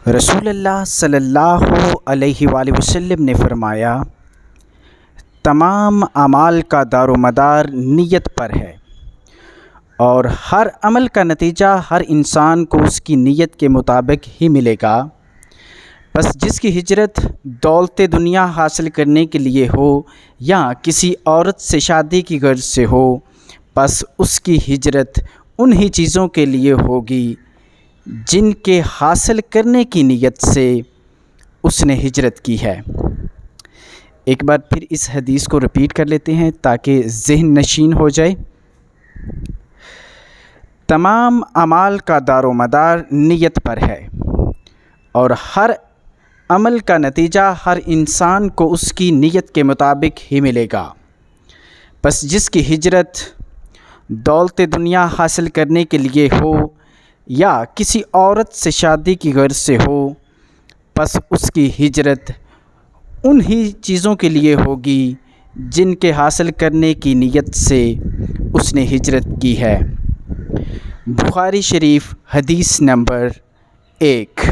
رسول اللہ صلی اللہ علیہ وآلہ وسلم نے فرمایا، تمام اعمال کا دار و مدار نیت پر ہے، اور ہر عمل کا نتیجہ ہر انسان کو اس کی نیت کے مطابق ہی ملے گا۔ بس جس کی ہجرت دولت دنیا حاصل کرنے کے لیے ہو یا کسی عورت سے شادی کی غرض سے ہو، بس اس کی ہجرت انہی چیزوں کے لیے ہوگی جن کے حاصل کرنے کی نیت سے اس نے ہجرت کی ہے۔ ایک بار پھر اس حدیث کو رپیٹ کر لیتے ہیں تاکہ ذہن نشین ہو جائے۔ تمام اعمال کا دار و مدار نیت پر ہے، اور ہر عمل کا نتیجہ ہر انسان کو اس کی نیت کے مطابق ہی ملے گا۔ بس جس کی ہجرت دولت دنیا حاصل کرنے کے لیے ہو یا کسی عورت سے شادی کی غرض سے ہو، بس اس کی ہجرت انہی چیزوں کے لیے ہوگی جن کے حاصل کرنے کی نیت سے اس نے ہجرت کی ہے۔ بخاری شریف حدیث نمبر 1۔